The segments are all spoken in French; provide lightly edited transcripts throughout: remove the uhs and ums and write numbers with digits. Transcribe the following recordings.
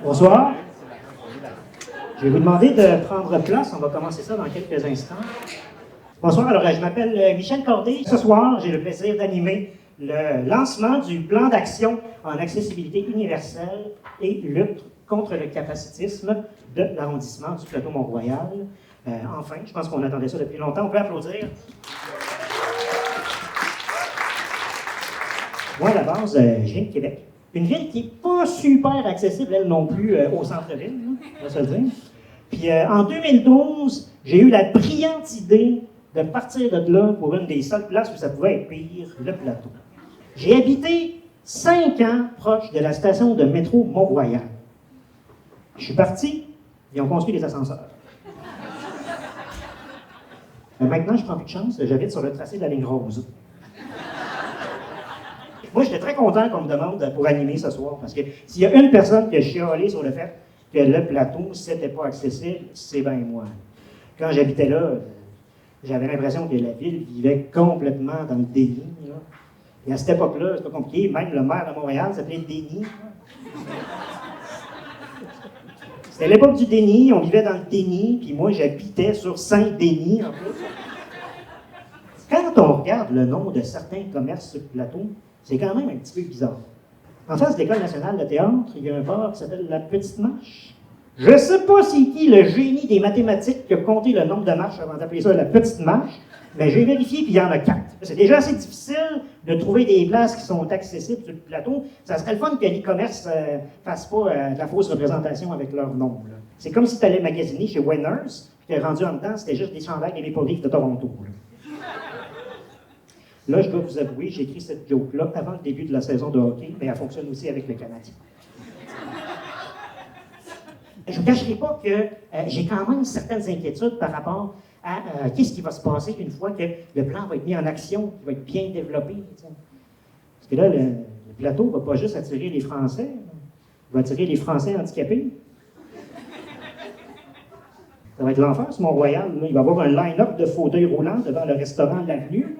Bonsoir. Je vais vous demander de prendre place. On va commencer ça dans quelques instants. Bonsoir. Alors, je m'appelle Michel Corday. Ce soir, j'ai le plaisir d'animer le lancement du plan d'action en accessibilité universelle et lutte contre le capacitisme de l'arrondissement du plateau Mont-Royal. Enfin, je pense qu'on attendait ça depuis longtemps. On peut applaudir. Moi, à la base, je viens de Québec. Une ville qui n'est pas super accessible, elle non plus, au centre-ville, on va se le dire. Puis en 2012, j'ai eu la brillante idée de partir de là pour une des seules places où ça pouvait être pire, le plateau. J'ai habité 5 ans proche de la station de métro Mont-Royal. Je suis parti, ils ont construit des ascenseurs. Maintenant, je prends plus de chance, j'habite sur le tracé de la ligne rose. Moi, j'étais très content qu'on me demande pour animer ce soir, parce que s'il y a une personne qui a chialé sur le fait que le plateau, c'était pas accessible, c'est bien moi. Quand j'habitais là, j'avais l'impression que la ville vivait complètement dans le déni. Là. Et à cette époque-là, c'est pas compliqué, même le maire de Montréal s'appelait Déni. C'était l'époque du déni, on vivait dans le déni, puis moi, j'habitais sur Saint-Denis, en plus. Quand on regarde le nom de certains commerces sur le plateau, c'est quand même un petit peu bizarre. En face de l'École nationale de théâtre, il y a un bar qui s'appelle La Petite Marche. Je ne sais pas c'est qui le génie des mathématiques qui a compté le nombre de marches avant d'appeler ça La Petite Marche, mais j'ai vérifié puis il y en a 4. C'est déjà assez difficile de trouver des places qui sont accessibles sur le plateau. Ça serait le fun que les commerces ne fassent pas de la fausse représentation avec leur nom. Là. C'est comme si tu allais magasiner chez Winners, puis tu es rendu en dedans, c'était juste des chandails et des Maple Leafs de Toronto. Là, je dois vous avouer, j'ai écrit cette joke-là avant le début de la saison de hockey, mais elle fonctionne aussi avec le Canadien. Je ne vous cacherai pas que j'ai quand même certaines inquiétudes par rapport à qu'est-ce qui va se passer une fois que le plan va être mis en action, qu'il va être bien développé. T'sais. Parce que là, le plateau ne va pas juste attirer les Français, il va attirer les Français handicapés. Ça va être l'enfer, ce Mont-Royal. Il va y avoir un line-up de fauteuils roulants devant le restaurant de l'avenue.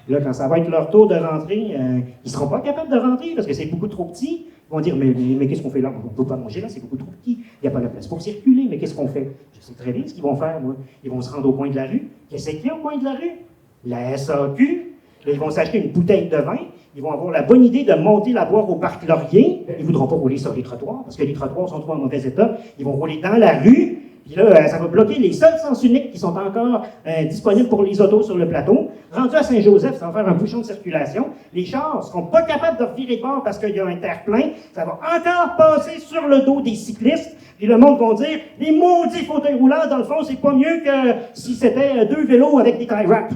Là, quand ça va être leur tour de rentrer, ils ne seront pas capables de rentrer parce que c'est beaucoup trop petit. Ils vont dire, mais qu'est-ce qu'on fait là? On ne peut pas manger là, c'est beaucoup trop petit. Il n'y a pas de place pour circuler, mais qu'est-ce qu'on fait? Je sais très bien ce qu'ils vont faire, moi. Ils vont se rendre au coin de la rue. Qu'est-ce qu'il y a au coin de la rue? La SAQ. Là, ils vont s'acheter une bouteille de vin. Ils vont avoir la bonne idée de monter la boire au parc Laurier. Ils ne voudront pas rouler sur les trottoirs parce que les trottoirs sont trop en mauvais état. Ils vont rouler dans la rue. Puis là, ça va bloquer les seuls sens uniques qui sont encore disponibles pour les autos sur le plateau. Rendu à Saint-Joseph, ça va faire un bouchon de circulation. Les chars ne seront pas capables de revirer de bord parce qu'il y a un terre-plein. Ça va encore passer sur le dos des cyclistes. Puis le monde va dire, les maudits fauteuils roulants, dans le fond, c'est pas mieux que si c'était 2 vélos avec des tie wraps.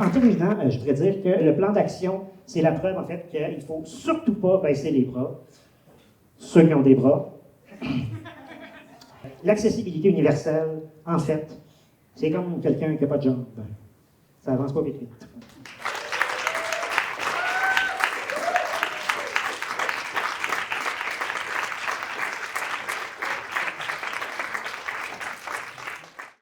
En terminant, je voudrais dire que le plan d'action, c'est la preuve, en fait, qu'il ne faut surtout pas baisser les bras. Ceux qui ont des bras. L'accessibilité universelle, en fait, c'est comme quelqu'un qui n'a pas de jambes. Ça avance pas vite.